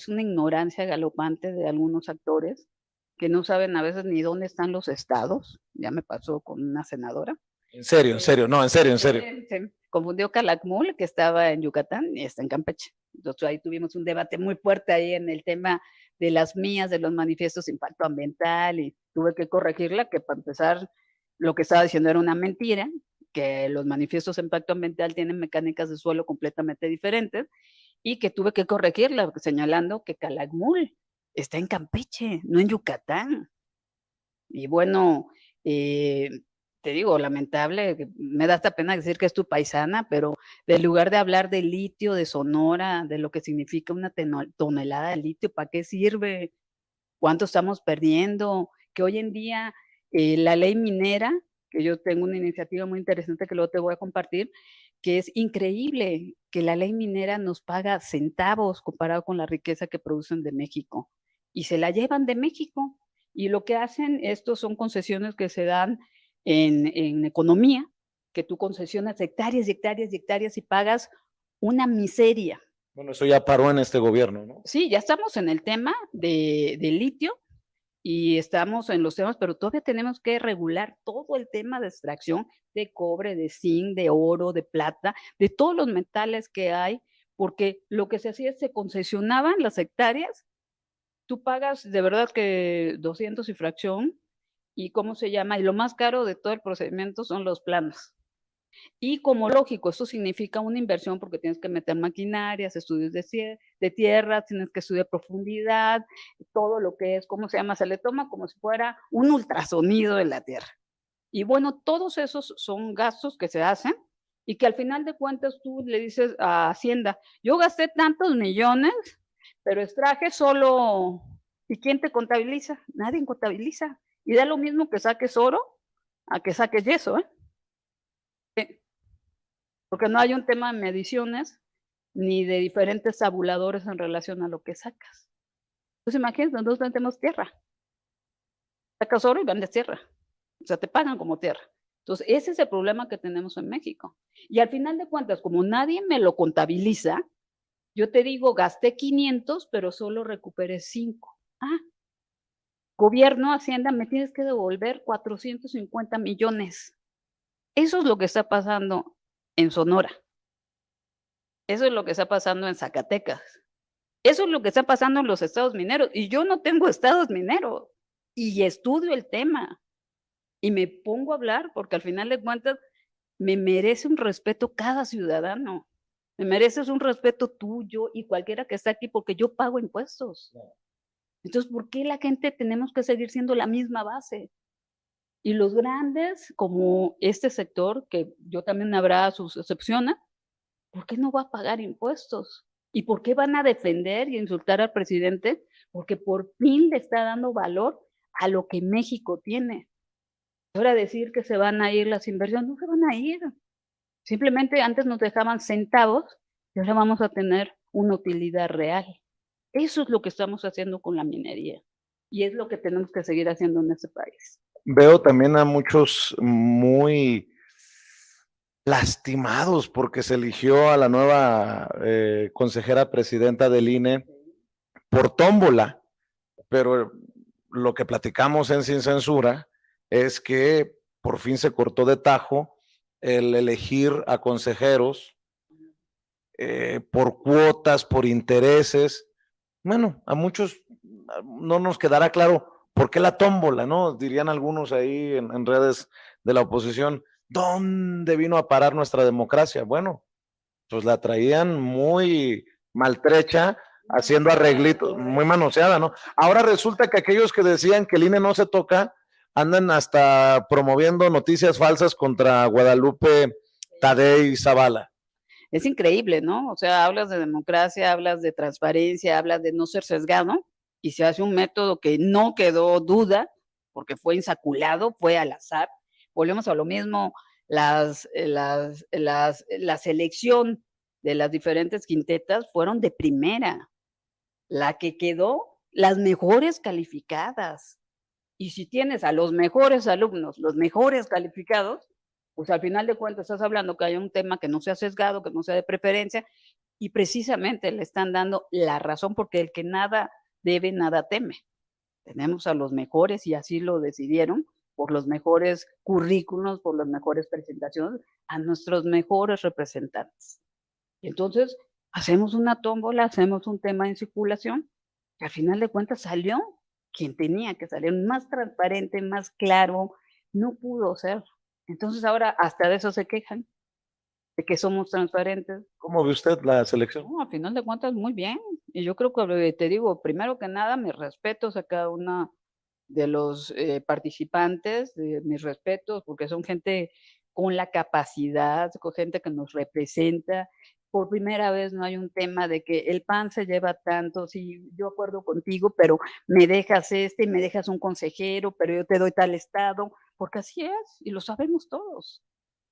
una ignorancia galopante de algunos actores que no saben a veces ni dónde están los estados. Ya me pasó con una senadora. En serio, no, en serio. Se confundió Calakmul, que estaba en Yucatán, y está en Campeche. Entonces ahí tuvimos un debate muy fuerte ahí en el tema de las mías, de los manifiestos de impacto ambiental, y tuve que corregirla, que para empezar lo que estaba diciendo era una mentira, que los manifiestos de impacto ambiental tienen mecánicas de suelo completamente diferentes, y que tuve que corregirla, señalando que Calakmul está en Campeche, no en Yucatán. Y bueno, eh, te digo, lamentable, que me da hasta pena decir que es tu paisana, pero en lugar de hablar de litio, de Sonora, de lo que significa una tonelada de litio, ¿para qué sirve? ¿Cuánto estamos perdiendo? Que hoy en día la ley minera, que yo tengo una iniciativa muy interesante que luego te voy a compartir, que es increíble que la ley minera nos paga centavos comparado con la riqueza que producen de México y se la llevan de México. Y lo que hacen, estos son concesiones que se dan en economía, que tú concesionas hectáreas y hectáreas y hectáreas y pagas una miseria. Bueno, eso ya paró en este gobierno, ¿no? Sí, ya estamos en el tema de litio y estamos en los temas, pero todavía tenemos que regular todo el tema de extracción de cobre, de zinc, de oro, de plata, de todos los metales que hay, porque lo que se hacía es se concesionaban las hectáreas, tú pagas de verdad que 200 y fracción, y ¿cómo se llama? Y lo más caro de todo el procedimiento son los planos. Y como lógico, eso significa una inversión porque tienes que meter maquinarias, estudios de tierra, tienes que estudiar profundidad, todo lo que es, ¿cómo se llama? Se le toma como si fuera un ultrasonido de la tierra. Y bueno, todos esos son gastos que se hacen y que al final de cuentas tú le dices a Hacienda, yo gasté tantos millones, pero extraje solo, ¿y quién te contabiliza? Nadie contabiliza. Y da lo mismo que saques oro a que saques yeso, ¿eh? Porque no hay un tema de mediciones ni de diferentes tabuladores en relación a lo que sacas. Entonces imagínate, nosotros vendemos tierra, sacas oro y vendes tierra, o sea, te pagan como tierra. Entonces, ese es el problema que tenemos en México. Y al final de cuentas, como nadie me lo contabiliza, yo te digo, gasté 500, pero solo recuperé 5. Ah, gobierno, Hacienda, me tienes que devolver 450 millones. Eso es lo que está pasando en Sonora. Eso es lo que está pasando en Zacatecas. Eso es lo que está pasando en los estados mineros. Y yo no tengo estados mineros. Y estudio el tema. Y me pongo a hablar porque al final de cuentas me merece un respeto cada ciudadano. Me mereces un respeto tuyo y cualquiera que está aquí porque yo pago impuestos. Entonces, ¿por qué la gente tenemos que seguir siendo la misma base? Y los grandes, como este sector, que yo también habrá sus excepciones, ¿por qué no va a pagar impuestos? ¿Y por qué van a defender y insultar al presidente? Porque por fin le está dando valor a lo que México tiene. Ahora decir que se van a ir las inversiones, no se van a ir. Simplemente antes nos dejaban centavos y ahora vamos a tener una utilidad real. Eso es lo que estamos haciendo con la minería y es lo que tenemos que seguir haciendo en este país. Veo también a muchos muy lastimados porque se eligió a la nueva consejera presidenta del INE por tómbola, pero lo que platicamos en Sin Censura es que por fin se cortó de tajo el elegir a consejeros por cuotas, por intereses. Bueno, a muchos no nos quedará claro por qué la tómbola, ¿no? Dirían algunos ahí en redes de la oposición, ¿dónde vino a parar nuestra democracia? Bueno, pues la traían muy maltrecha, haciendo arreglitos, muy manoseada, ¿no? Ahora resulta que aquellos que decían que el INE no se toca, andan hasta promoviendo noticias falsas contra Guadalupe Tadei Zavala. Es increíble, ¿no? O sea, hablas de democracia, hablas de transparencia, hablas de no ser sesgado y se hace un método que no quedó duda porque fue insaculado, fue al azar. Volvemos a lo mismo, la selección de las diferentes quintetas fueron de primera. La que quedó, las mejores calificadas. Y si tienes a los mejores alumnos, los mejores calificados, pues al final de cuentas estás hablando que hay un tema que no sea sesgado, que no sea de preferencia, y precisamente le están dando la razón porque el que nada debe, nada teme. Tenemos a los mejores y así lo decidieron, por los mejores currículos, por las mejores presentaciones, a nuestros mejores representantes. Entonces, hacemos una tómbola, hacemos un tema en circulación, y al final de cuentas salió quien tenía que salir, más transparente, más claro, no pudo ser. Entonces ahora hasta de eso se quejan, de que somos transparentes. ¿Cómo ve usted la selección? No, al final de cuentas muy bien. Y yo creo que te digo, primero que nada, mis respetos a cada una de los participantes, de mis respetos, porque son gente con la capacidad, con gente que nos representa. Por primera vez no hay un tema de que el PAN se lleva tanto, sí, yo acuerdo contigo, pero me dejas y me dejas un consejero, pero yo te doy tal estado, porque así es, y lo sabemos todos,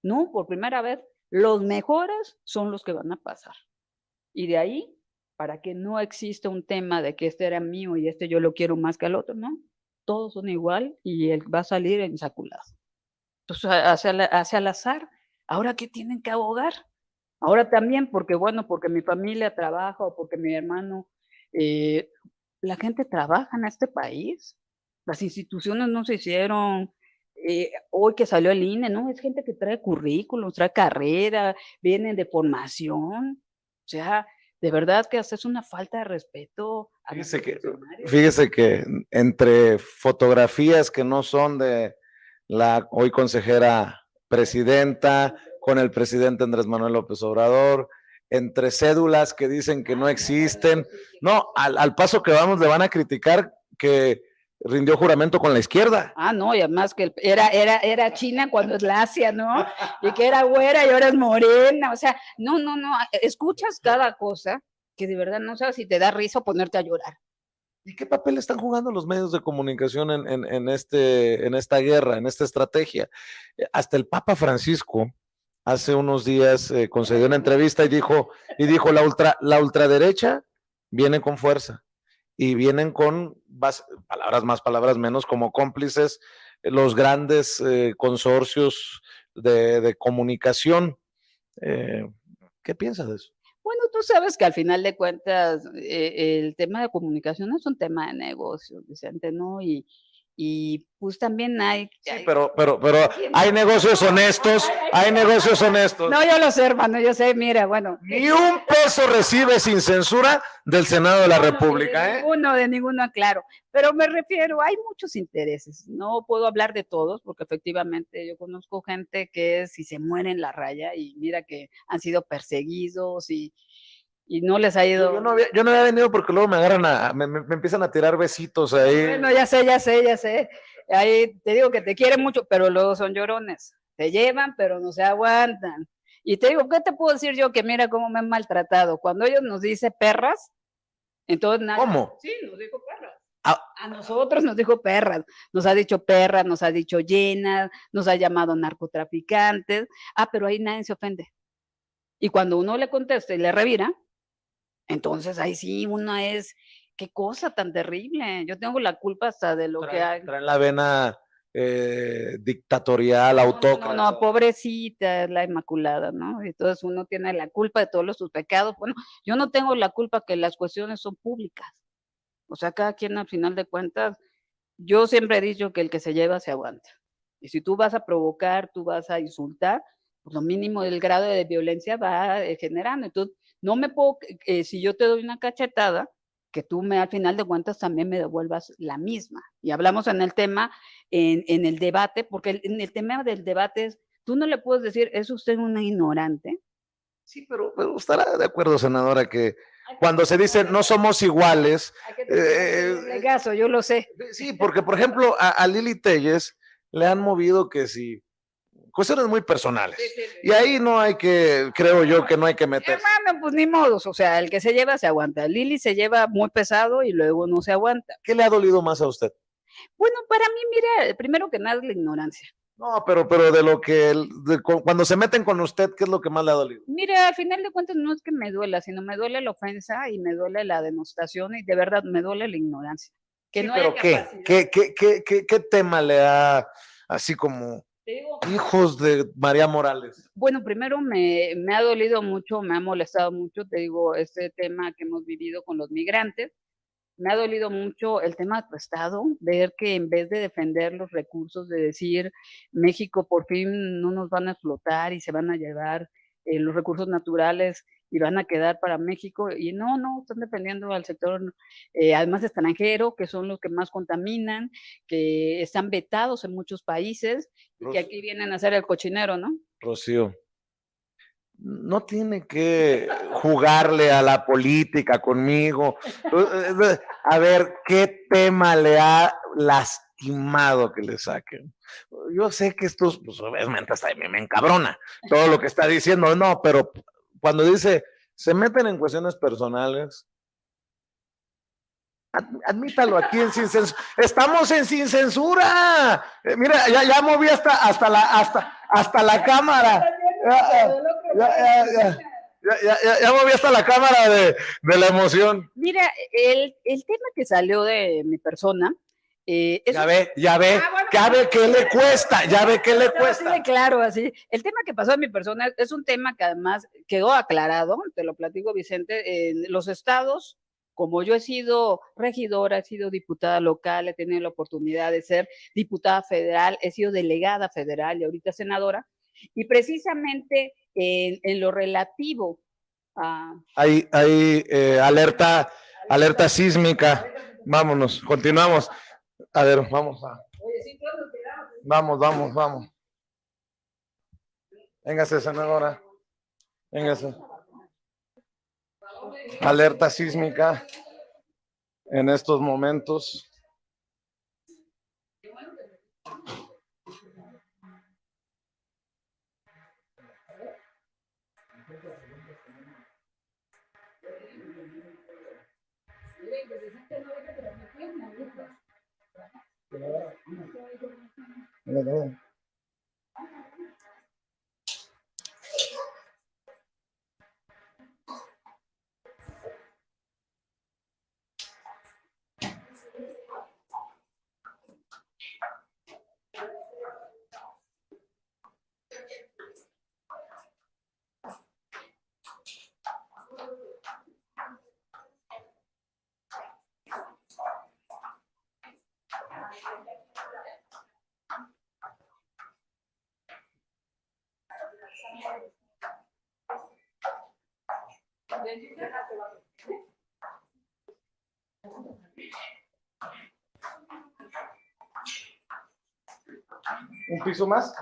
¿no? Por primera vez, los mejores son los que van a pasar. Y de ahí, para que no exista un tema de que este era mío y este yo lo quiero más que al otro, ¿no? Todos son igual y él va a salir ensaculado. Entonces, hacia al azar, ¿ahora qué tienen que abogar? Ahora también, porque bueno, porque mi familia trabaja o porque mi hermano, eh, la gente trabaja en este país. Las instituciones no se hicieron, hoy que salió el INE, ¿no? Es gente que trae currículums, trae carrera, vienen de formación. O sea, de verdad que hasta es una falta de respeto a los funcionarios. Fíjese que entre fotografías que no son de la hoy consejera presidenta, con el presidente Andrés Manuel López Obrador, entre cédulas que dicen que no existen. No, al paso que vamos le van a criticar que rindió juramento con la izquierda. Ah, no, y además que era China cuando es la Asia, ¿no? Y que era güera y ahora es morena. O sea, no, escuchas cada cosa que de verdad no sabes si te da risa o ponerte a llorar. ¿Y qué papel están jugando los medios de comunicación en esta guerra, en esta estrategia? Hasta el Papa Francisco hace unos días concedió una entrevista y dijo la ultraderecha viene con fuerza y vienen con palabras más, palabras menos, como cómplices los grandes consorcios de comunicación. ¿Qué piensas de eso? Bueno, tú sabes que al final de cuentas el tema de comunicación es un tema de negocio, Vicente, ¿no? Y pues también hay... Sí, pero hay negocios honestos, hay negocios honestos. No, yo lo sé, hermano, yo sé, mira, bueno. Ni un peso recibe sin censura del Senado de la República, ¿eh? De ninguno, claro. Pero me refiero, hay muchos intereses. No puedo hablar de todos, porque efectivamente yo conozco gente que si se muere en la raya y mira que han sido perseguidos y no les ha ido. Yo no había venido porque luego me agarran me empiezan a tirar besitos ahí. Bueno, ya sé. Ahí te digo que te quieren mucho, pero luego son llorones. Te llevan, pero no se aguantan. Y te digo, ¿qué te puedo decir yo? Que mira cómo me han maltratado. Cuando ellos nos dicen perras, entonces nada. ¿Cómo? Sí, nos dijo perras. A nosotros nos dijo perras. Nos ha dicho perras, nos ha dicho llenas, nos ha llamado narcotraficantes. Pero ahí nadie se ofende. Y cuando uno le contesta y le revira, entonces ahí sí uno es, qué cosa tan terrible. Yo tengo la culpa hasta de lo que hay. Traen la vena dictatorial, autócrata. No, pobrecita, es la Inmaculada, ¿no? Entonces uno tiene la culpa de todos sus pecados. Bueno, yo no tengo la culpa que las cuestiones son públicas. O sea, cada quien al final de cuentas, yo siempre he dicho que el que se lleva se aguanta. Y si tú vas a provocar, tú vas a insultar, pues lo mínimo del grado de violencia va generando. Entonces, no me puedo, si yo te doy una cachetada, que tú al final de cuentas también me devuelvas la misma. Y hablamos en el tema, en el debate, porque en el tema del debate es, tú no le puedes decir, ¿es usted una ignorante? Sí, pero estará de acuerdo, senadora, que cuando se dice no somos iguales. Caso, yo lo sé. Sí, porque por ejemplo a Lili Telles le han movido que sí, cuestiones muy personales. Sí. Y ahí no hay que, creo yo que no hay que meter. Hermano, pues ni modos, o sea, el que se lleva se aguanta. Lili se lleva muy pesado y luego no se aguanta. ¿Qué le ha dolido más a usted? Bueno, para mí, mira, primero que nada es la ignorancia. No, pero de lo que, cuando se meten con usted, ¿qué es lo que más le ha dolido? Mira, al final de cuentas no es que me duela, sino me duele la ofensa y me duele la denostación y de verdad me duele la ignorancia. Que sí, no pero ¿qué tema le ha, así como hijos de María Morales? Bueno, primero me ha dolido mucho, me ha molestado mucho, te digo, este tema que hemos vivido con los migrantes. Me ha dolido mucho el tema de tu estado, ver que en vez de defender los recursos, de decir México por fin no nos van a explotar y se van a llevar los recursos naturales y van a quedar para México, y no, están dependiendo del sector, además extranjero, que son los que más contaminan, que están vetados en muchos países, y que aquí vienen a hacer el cochinero, ¿no? Rocío, no tiene que jugarle a la política conmigo. A ver, ¿qué tema le ha lastimado que le saquen. Yo sé que esto, pues, obviamente hasta me encabrona todo lo que está diciendo, no, pero cuando dice, se meten en cuestiones personales, admítalo aquí en Sin Censura. Estamos en Sin Censura. Mira, ya moví hasta la cámara. Ya moví hasta la cámara de la emoción. Mira, el tema que salió de mi persona. Ya ve que le cuesta, ya ve que le cuesta. Claro, así. El tema que pasó en mi persona es un tema que además quedó aclarado, te lo platico, Vicente, en los estados. Como yo he sido regidora, he sido diputada local, he tenido la oportunidad de ser diputada federal, he sido delegada federal y ahorita senadora, y precisamente en lo relativo a... Hay alerta sísmica. Vámonos, continuamos. A ver, vamos. Vamos. Véngase, senadora. Véngase. Alerta sísmica en estos momentos. ¿Un piso más?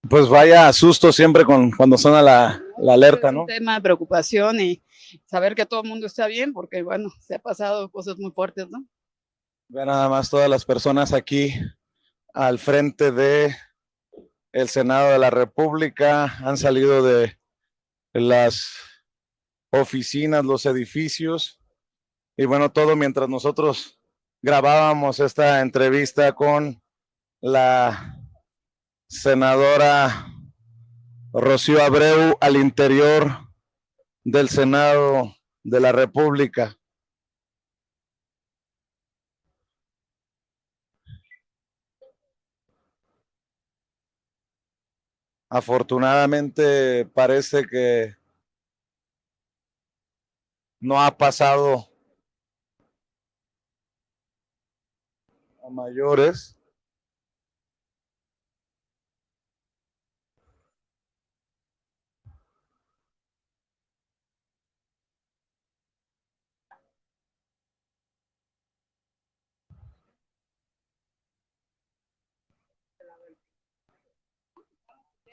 Pues vaya susto siempre cuando suena la alerta, ¿no? Es un tema de preocupación y saber que todo el mundo está bien, porque bueno, se ha pasado cosas muy fuertes, ¿no? Ve nada más todas las personas aquí al frente de el Senado de la República, han salido de las oficinas, los edificios, y bueno, todo mientras nosotros grabábamos esta entrevista con la senadora Rocío Abreu al interior del Senado de la República. Afortunadamente parece que no ha pasado a mayores.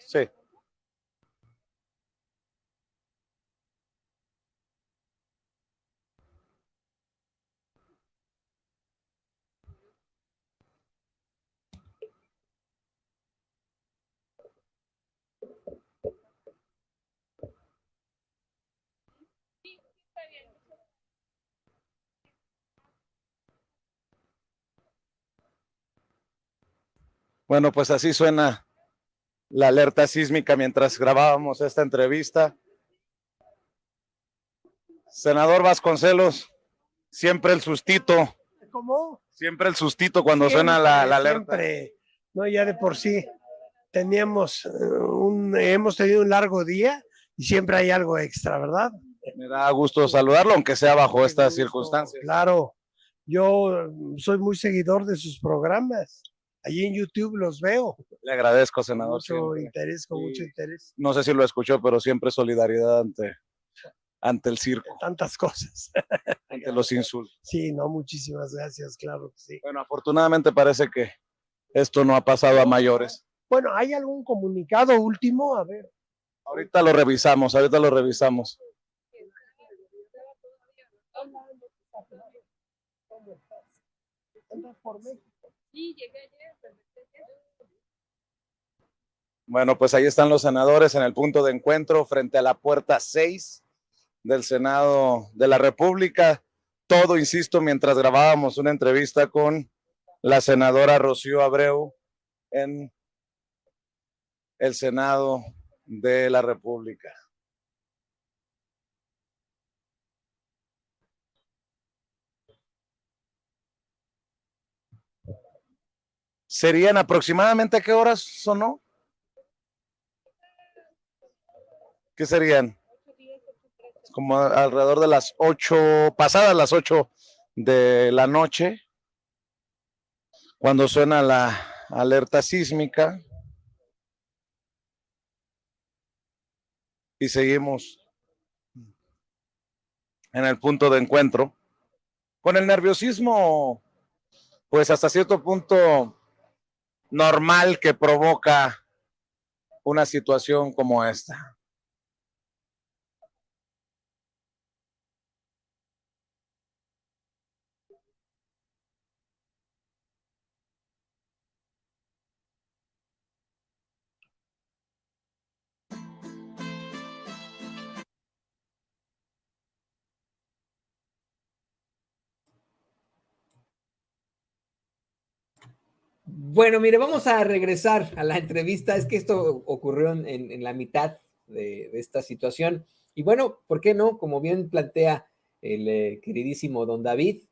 Sí. Bueno, pues así suena la alerta sísmica mientras grabábamos esta entrevista. Senador Vasconcelos, Siempre el sustito. ¿Cómo? Siempre el sustito cuando suena la alerta. Siempre. No, ya de por sí teníamos hemos tenido un largo día y siempre hay algo extra, ¿verdad? Me da gusto saludarlo, aunque sea bajo Qué estas gusto, circunstancias. Claro, yo soy muy seguidor de sus programas. Allí en YouTube los veo. Le agradezco, Con senador. mucho siempre. interés, con Y mucho interés. No sé si lo escuchó, pero siempre solidaridad ante el circo, Tantas cosas. ante los insultos. Sí, no, muchísimas gracias, claro que sí. Bueno, afortunadamente parece que esto no ha pasado a mayores. Bueno, ¿hay algún comunicado último? A ver. Ahorita lo revisamos. ¿Andas por México? Sí, llegué ayer. Bueno, pues ahí están los senadores en el punto de encuentro frente a la puerta 6 del Senado de la República. Todo, insisto, mientras grabábamos una entrevista con la senadora Rocío Abreu en el Senado de la República. ¿Serían aproximadamente a qué horas sonó? ¿Qué serían? Como alrededor de las 8, pasadas las 8 de la noche, cuando suena la alerta sísmica. Y seguimos en el punto de encuentro, con el nerviosismo, pues hasta cierto punto normal que provoca una situación como esta. Bueno, mire, vamos a regresar a la entrevista. Es que esto ocurrió en la mitad de esta situación. Y bueno, ¿por qué no? Como bien plantea el queridísimo don David,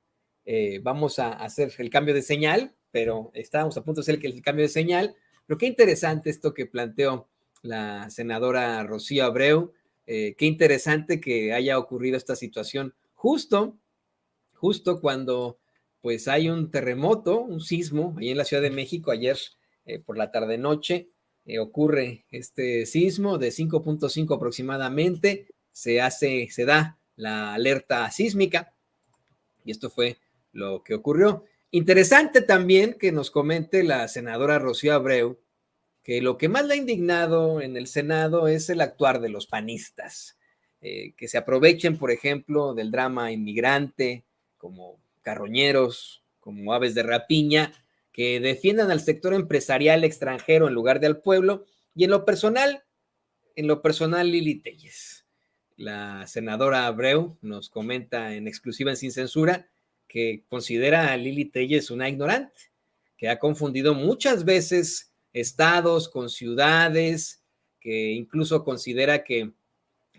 vamos a hacer el cambio de señal, pero estábamos a punto de hacer el cambio de señal. Pero qué interesante esto que planteó la senadora Rocío Abreu. Qué interesante que haya ocurrido esta situación justo cuando pues hay un terremoto, un sismo, ahí en la Ciudad de México, ayer por la tarde-noche, ocurre este sismo de 5.5 aproximadamente, se da la alerta sísmica, y esto fue lo que ocurrió. Interesante también que nos comente la senadora Rocío Abreu, que lo que más le ha indignado en el Senado es el actuar de los panistas, que se aprovechen, por ejemplo, del drama inmigrante, como carroñeros, como aves de rapiña, que defiendan al sector empresarial extranjero en lugar de al pueblo, y en lo personal, Lili Téllez. La senadora Abreu nos comenta en exclusiva en Sin Censura que considera a Lili Téllez una ignorante, que ha confundido muchas veces estados con ciudades, que incluso considera que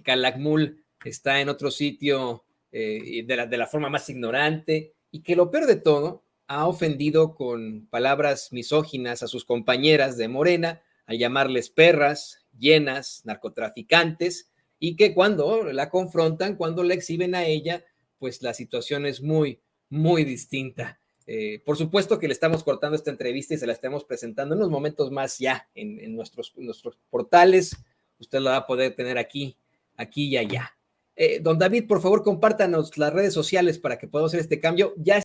Calakmul está en otro sitio de la forma más ignorante, y que lo peor de todo, ha ofendido con palabras misóginas a sus compañeras de Morena, al llamarles perras, llenas, narcotraficantes, y que cuando la confrontan, cuando la exhiben a ella, pues la situación es muy, muy distinta. Por supuesto que le estamos cortando esta entrevista y se la estamos presentando en unos momentos más ya en nuestros portales. Usted la va a poder tener aquí y allá. Don David, por favor, compártanos las redes sociales para que podamos hacer este cambio. Ya